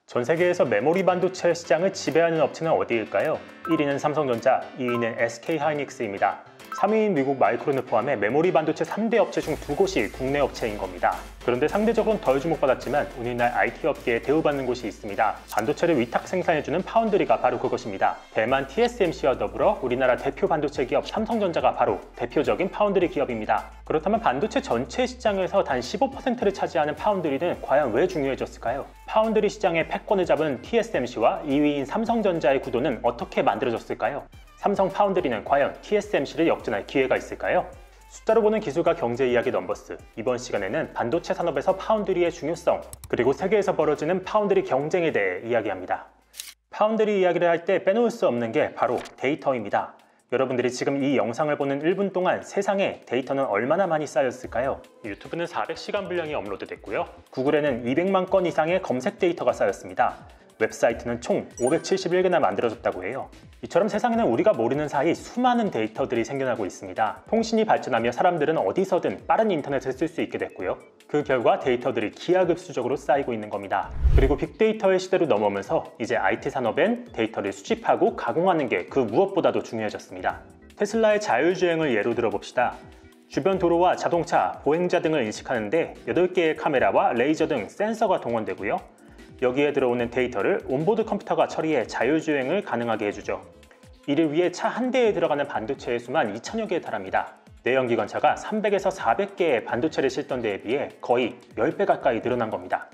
전 세계에서 메모리 반도체 시장을 지배하는 업체는 어디일까요? 1위는 삼성전자, 2위는 SK하이닉스입니다. 3위인 미국 마이크론을 포함해 메모리 반도체 3대 업체 중 2곳이 국내 업체인 겁니다. 그런데 상대적으로는 덜 주목받았지만 오늘날 IT 업계에 대우받는 곳이 있습니다. 반도체를 위탁 생산해주는 파운드리가 바로 그것입니다. 대만 TSMC와 더불어 우리나라 대표 반도체 기업 삼성전자가 바로 대표적인 파운드리 기업입니다. 그렇다면 반도체 전체 시장에서 단 15%를 차지하는 파운드리는 과연 왜 중요해졌을까요? 파운드리 시장의 패권을 잡은 TSMC와 2위인 삼성전자의 구도는 어떻게 만들어졌을까요? 삼성 파운드리는 과연 TSMC를 역전할 기회가 있을까요? 숫자로 보는 기술과 경제 이야기 넘버스. 이번 시간에는 반도체 산업에서 파운드리의 중요성, 그리고 세계에서 벌어지는 파운드리 경쟁에 대해 이야기합니다. 파운드리 이야기를 할 때 빼놓을 수 없는 게 바로 데이터입니다. 여러분들이 지금 이 영상을 보는 1분 동안 세상에 데이터는 얼마나 많이 쌓였을까요? 유튜브는 400시간 분량이 업로드됐고요. 구글에는 200만 건 이상의 검색 데이터가 쌓였습니다. 웹사이트는 총 571개나 만들어졌다고 해요. 이처럼 세상에는 우리가 모르는 사이 수많은 데이터들이 생겨나고 있습니다. 통신이 발전하며 사람들은 어디서든 빠른 인터넷을 쓸 수 있게 됐고요. 그 결과 데이터들이 기하급수적으로 쌓이고 있는 겁니다. 그리고 빅데이터의 시대로 넘어오면서 이제 IT 산업엔 데이터를 수집하고 가공하는 게 그 무엇보다도 중요해졌습니다. 테슬라의 자율주행을 예로 들어봅시다. 주변 도로와 자동차, 보행자 등을 인식하는데 8개의 카메라와 레이저 등 센서가 동원되고요. 여기에 들어오는 데이터를 온보드 컴퓨터가 처리해 자율주행을 가능하게 해주죠. 이를 위해 차 한 대에 들어가는 반도체의 수만 2천여 개에 달합니다. 내연기관차가 300에서 400개의 반도체를 싣던 데에 비해 거의 10배 가까이 늘어난 겁니다.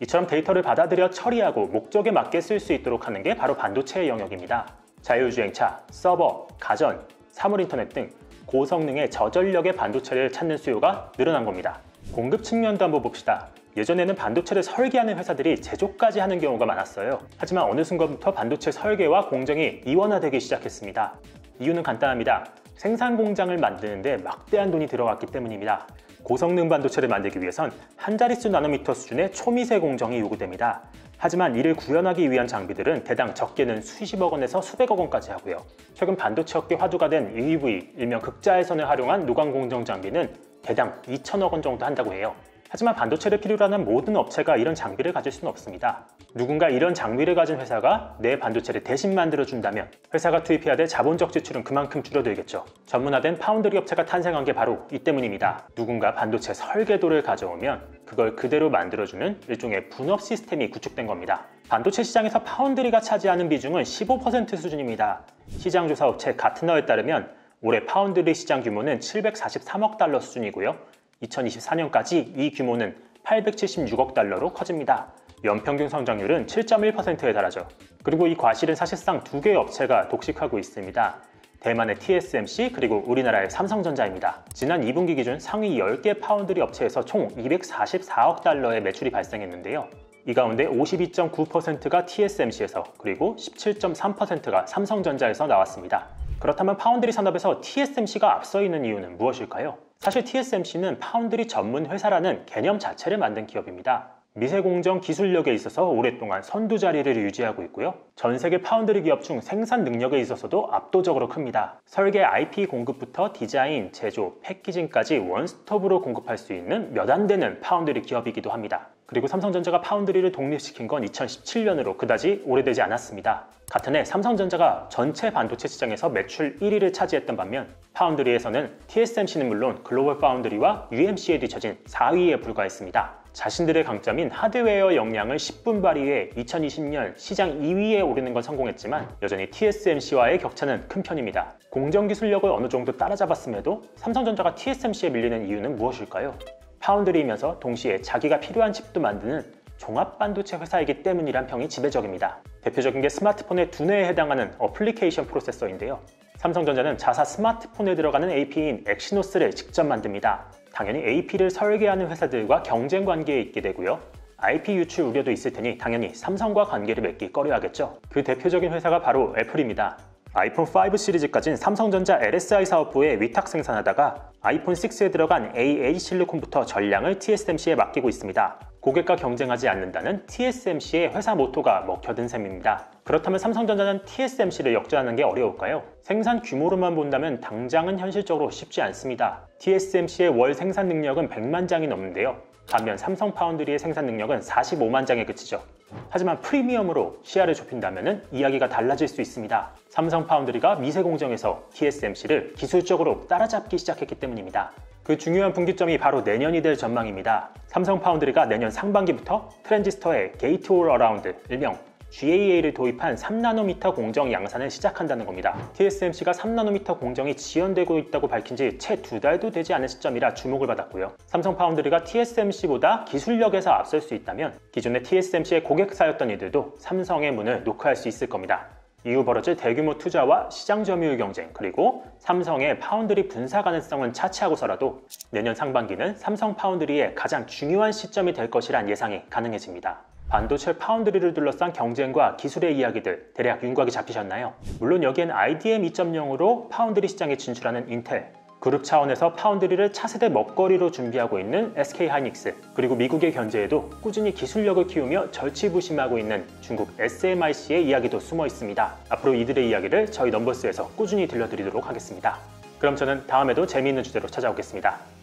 이처럼 데이터를 받아들여 처리하고 목적에 맞게 쓸 수 있도록 하는 게 바로 반도체의 영역입니다. 자율주행차, 서버, 가전, 사물인터넷 등 고성능의 저전력의 반도체를 찾는 수요가 늘어난 겁니다. 공급 측면도 한번 봅시다. 예전에는 반도체를 설계하는 회사들이 제조까지 하는 경우가 많았어요. 하지만 어느 순간부터 반도체 설계와 공정이 이원화되기 시작했습니다. 이유는 간단합니다. 생산 공장을 만드는데 막대한 돈이 들어갔기 때문입니다. 고성능 반도체를 만들기 위해선 한 자릿수 나노미터 수준의 초미세 공정이 요구됩니다. 하지만 이를 구현하기 위한 장비들은 대당 적게는 수십억 원에서 수백억 원까지 하고요. 최근 반도체 업계 화두가 된 EUV, 일명 극자외선을 활용한 노광 공정 장비는 대당 2천억 원 정도 한다고 해요. 하지만 반도체를 필요로 하는 모든 업체가 이런 장비를 가질 수는 없습니다. 누군가 이런 장비를 가진 회사가 내 반도체를 대신 만들어준다면 회사가 투입해야 될 자본적 지출은 그만큼 줄어들겠죠. 전문화된 파운드리 업체가 탄생한 게 바로 이 때문입니다. 누군가 반도체 설계도를 가져오면 그걸 그대로 만들어주는 일종의 분업 시스템이 구축된 겁니다. 반도체 시장에서 파운드리가 차지하는 비중은 15% 수준입니다. 시장조사 업체 가트너에 따르면 올해 파운드리 시장 규모는 743억 달러 수준이고요. 2024년까지 이 규모는 876억 달러로 커집니다. 연평균 성장률은 7.1%에 달하죠. 그리고 이 과실은 사실상 2개의 업체가 독식하고 있습니다. 대만의 TSMC 그리고 우리나라의 삼성전자입니다. 지난 2분기 기준 상위 10개 파운드리 업체에서 총 244억 달러의 매출이 발생했는데요. 이 가운데 52.9%가 TSMC에서 그리고 17.3%가 삼성전자에서 나왔습니다. 그렇다면 파운드리 산업에서 TSMC가 앞서 있는 이유는 무엇일까요? 사실 TSMC는 파운드리 전문 회사라는 개념 자체를 만든 기업입니다. 미세공정 기술력에 있어서 오랫동안 선두 자리를 유지하고 있고요. 전 세계 파운드리 기업 중 생산 능력에 있어서도 압도적으로 큽니다. 설계 IP 공급부터 디자인, 제조, 패키징까지 원스톱으로 공급할 수 있는 몇 안 되는 파운드리 기업이기도 합니다. 그리고 삼성전자가 파운드리를 독립시킨 건 2017년으로 그다지 오래되지 않았습니다. 같은 해 삼성전자가 전체 반도체 시장에서 매출 1위를 차지했던 반면 파운드리에서는 TSMC는 물론 글로벌 파운드리와 UMC에 뒤처진 4위에 불과했습니다. 자신들의 강점인 하드웨어 역량을 10분 발휘해 2020년 시장 2위에 오르는 건 성공했지만 여전히 TSMC와의 격차는 큰 편입니다. 공정 기술력을 어느 정도 따라잡았음에도 삼성전자가 TSMC에 밀리는 이유는 무엇일까요? 파운드리이면서 동시에 자기가 필요한 칩도 만드는 종합 반도체 회사이기 때문이란 평이 지배적입니다. 대표적인 게 스마트폰의 두뇌에 해당하는 어플리케이션 프로세서인데요. 삼성전자는 자사 스마트폰에 들어가는 AP인 엑시노스를 직접 만듭니다. 당연히 AP를 설계하는 회사들과 경쟁 관계에 있게 되고요. IP 유출 우려도 있을 테니 당연히 삼성과 관계를 맺기 꺼려하겠죠. 그 대표적인 회사가 바로 애플입니다. 아이폰 5 시리즈까지는 삼성전자 LSI 사업부에 위탁 생산하다가 아이폰 6에 들어간 AA 실리콘부터 전량을 TSMC에 맡기고 있습니다. 고객과 경쟁하지 않는다는 TSMC의 회사 모토가 먹혀든 셈입니다. 그렇다면 삼성전자는 TSMC를 역전하는 게 어려울까요? 생산 규모로만 본다면 당장은 현실적으로 쉽지 않습니다. TSMC의 월 생산 능력은 100만 장이 넘는데요. 반면 삼성 파운드리의 생산 능력은 45만 장에 그치죠. 하지만 프리미엄으로 시야를 좁힌다면 이야기가 달라질 수 있습니다. 삼성 파운드리가 미세 공정에서 TSMC를 기술적으로 따라잡기 시작했기 때문입니다. 그 중요한 분기점이 바로 내년이 될 전망입니다. 삼성 파운드리가 내년 상반기부터 트랜지스터의 게이트 올 어라운드, 일명 GAA를 도입한 3나노미터 공정 양산을 시작한다는 겁니다. TSMC가 3나노미터 공정이 지연되고 있다고 밝힌 지 채 2달도 되지 않은 시점이라 주목을 받았고요. 삼성 파운드리가 TSMC보다 기술력에서 앞설 수 있다면 기존의 TSMC의 고객사였던 이들도 삼성의 문을 노크할 수 있을 겁니다. 이후 벌어질 대규모 투자와 시장 점유율 경쟁, 그리고 삼성의 파운드리 분사 가능성은 차치하고서라도 내년 상반기는 삼성 파운드리의 가장 중요한 시점이 될 것이란 예상이 가능해집니다. 반도체 파운드리를 둘러싼 경쟁과 기술의 이야기들 대략 윤곽이 잡히셨나요? 물론 여기엔 IDM 2.0으로 파운드리 시장에 진출하는 인텔, 그룹 차원에서 파운드리를 차세대 먹거리로 준비하고 있는 SK하이닉스, 그리고 미국의 견제에도 꾸준히 기술력을 키우며 절치부심하고 있는 중국 SMIC의 이야기도 숨어 있습니다. 앞으로 이들의 이야기를 저희 넘버스에서 꾸준히 들려드리도록 하겠습니다. 그럼 저는 다음에도 재미있는 주제로 찾아오겠습니다.